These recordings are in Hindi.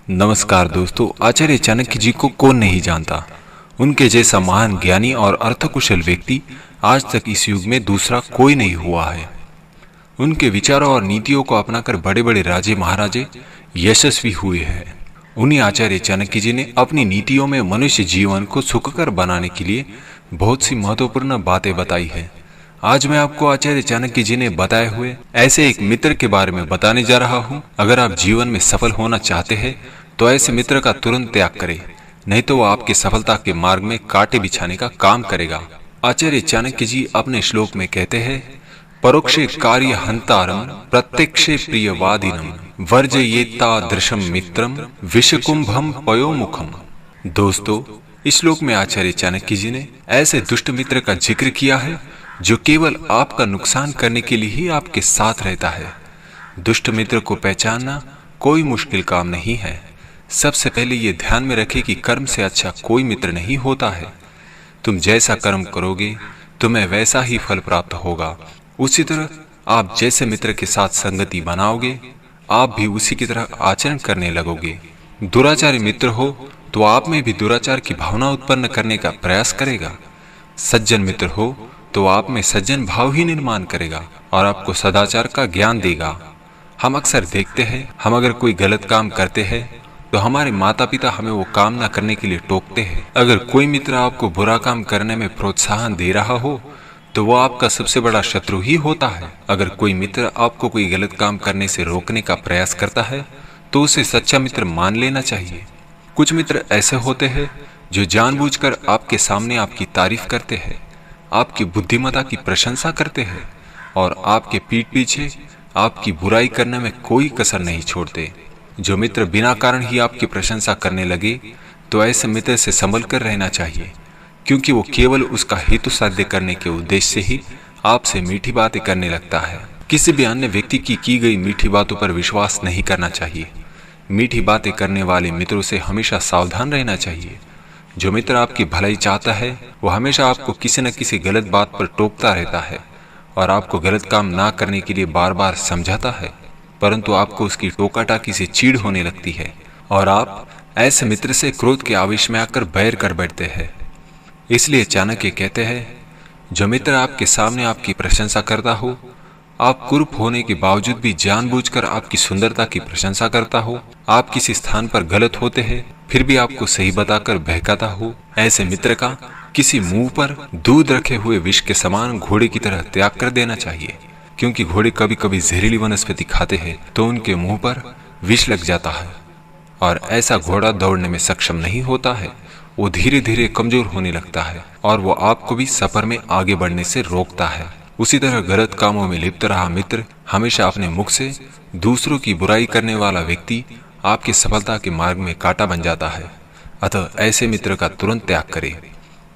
नमस्कार दोस्तों, आचार्य चाणक्य जी को कौन नहीं जानता। उनके जैसा महान ज्ञानी और अर्थकुशल व्यक्ति आज तक इस युग में दूसरा कोई नहीं हुआ है। उनके विचारों और नीतियों को अपनाकर बड़े बड़े राजे महाराजे यशस्वी हुए हैं। उन्हीं आचार्य चाणक्य जी ने अपनी नीतियों में मनुष्य जीवन को सुखकर बनाने के लिए बहुत सी महत्वपूर्ण बातें बताई है। आज मैं आपको आचार्य चाणक्य जी ने बताए हुए ऐसे एक मित्र के बारे में बताने जा रहा हूँ। अगर आप जीवन में सफल होना चाहते हैं तो ऐसे मित्र का तुरंत त्याग करें, नहीं तो वो आपकी सफलता के मार्ग में कांटे बिछाने का काम करेगा। आचार्य चाणक्य जी अपने श्लोक में कहते हैं, परोक्षे कार्य हंतारम प्रत्यक्षे प्रियवादिनम वर्जयेत्तादृशम मित्रम विषकुंभम पयोमुखम। दोस्तों, इस श्लोक में आचार्य चाणक्य जी ने ऐसे दुष्ट मित्र का जिक्र किया है जो केवल आपका नुकसान करने के लिए ही आपके साथ रहता है। दुष्ट मित्र को पहचानना कोई मुश्किल काम नहीं है। सबसे पहले ये ध्यान में रखें कि कर्म से अच्छा कोई मित्र नहीं होता है। तुम जैसा कर्म करोगे तुम्हें वैसा ही फल प्राप्त होगा। उसी तरह आप जैसे मित्र के साथ संगति बनाओगे आप भी उसी की तरह आचरण करने लगोगे। दुराचारी मित्र हो तो आप में भी दुराचार की भावना उत्पन्न करने का प्रयास करेगा। सज्जन मित्र हो तो आप में सज्जन भाव ही निर्माण करेगा और आपको सदाचार का ज्ञान देगा। हम अक्सर देखते हैं, हम अगर कोई गलत काम करते हैं तो हमारे माता पिता हमें वो काम ना करने के लिए टोकते हैं। अगर कोई मित्र आपको बुरा काम करने में प्रोत्साहन दे रहा हो तो वो आपका सबसे बड़ा शत्रु ही होता है। अगर कोई मित्र आपको कोई गलत काम करने से रोकने का प्रयास करता है तो उसे सच्चा मित्र मान लेना चाहिए। कुछ मित्र ऐसे होते हैं जो जानबूझकर आपके सामने आपकी तारीफ करते हैं, आपकी बुद्धिमत्ता की प्रशंसा करते हैं और आपके पीठ पीछे आपकी बुराई करने में कोई कसर नहीं छोड़ते। जो मित्र बिना कारण ही आपकी प्रशंसा करने लगे तो ऐसे मित्र से संभल कर रहना चाहिए, क्योंकि वो केवल उसका हेतु साध्य करने के उद्देश्य से ही आपसे मीठी बातें करने लगता है। किसी भी अन्य व्यक्ति की गई मीठी बातों पर विश्वास नहीं करना चाहिए। मीठी बातें करने वाले मित्रों से हमेशा सावधान रहना चाहिए। जो मित्र आपकी भलाई चाहता है वो हमेशा आपको किसी न किसी गलत बात पर टोकता रहता है और आपको गलत काम ना करने के लिए बार बार समझाता है, परंतु आपको उसकी टोका टाकी से चीड़ होने लगती है और आप ऐसे मित्र से क्रोध के आवेश में आकर बैर कर बैठते हैं। इसलिए चाणक्य कहते हैं, जो मित्र आपके सामने आपकी प्रशंसा करता हो, आप कुरूप होने के बावजूद भी जानबूझकर आपकी सुंदरता की प्रशंसा करता हो, आप किसी स्थान पर गलत होते हैं फिर भी आपको सही बताकर बहकाता हो, ऐसे मित्र का किसी मुंह पर दूध रखे हुए विष के समान घोड़े की तरह त्याग कर देना चाहिए। क्योंकि घोड़े कभी कभी जहरीली वनस्पति खाते हैं तो उनके मुंह पर विष लग जाता है और ऐसा घोड़ा दौड़ने में सक्षम नहीं होता है। वो धीरे धीरे कमजोर होने लगता है और वो आपको भी सफर में आगे बढ़ने से रोकता है। उसी तरह गलत कामों में लिप्त रहा मित्र हमेशा अपने मुख से दूसरों की बुराई करने वाला व्यक्ति आपकी सफलता के मार्ग में कांटा बन जाता है। अतः ऐसे मित्र का तुरंत त्याग करें।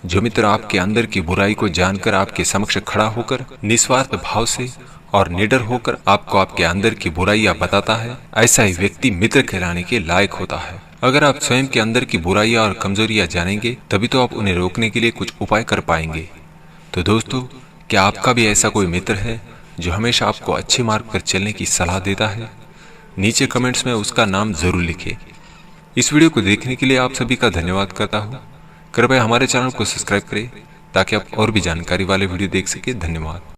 जो मित्र आपके अंदर की बुराई को जानकर आपके समक्ष खड़ा होकर निस्वार्थ भाव से और निडर होकर आपको आपके अंदर की बुराइयां बताता है, ऐसा ही व्यक्ति मित्र कहलाने के लायक होता है। अगर आप स्वयं के अंदर की बुराइयां और कमजोरियां जानेंगे तभी तो आप उन्हें रोकने के लिए कुछ उपाय कर पाएंगे। तो दोस्तों, क्या आपका भी ऐसा कोई मित्र है जो हमेशा आपको अच्छे मार्ग पर चलने की सलाह देता है? नीचे कमेंट्स में उसका नाम जरूर लिखें। इस वीडियो को देखने के लिए आप सभी का धन्यवाद करता हूँ। कृपया हमारे चैनल को सब्सक्राइब करें ताकि आप और भी जानकारी वाले वीडियो देख सके। धन्यवाद।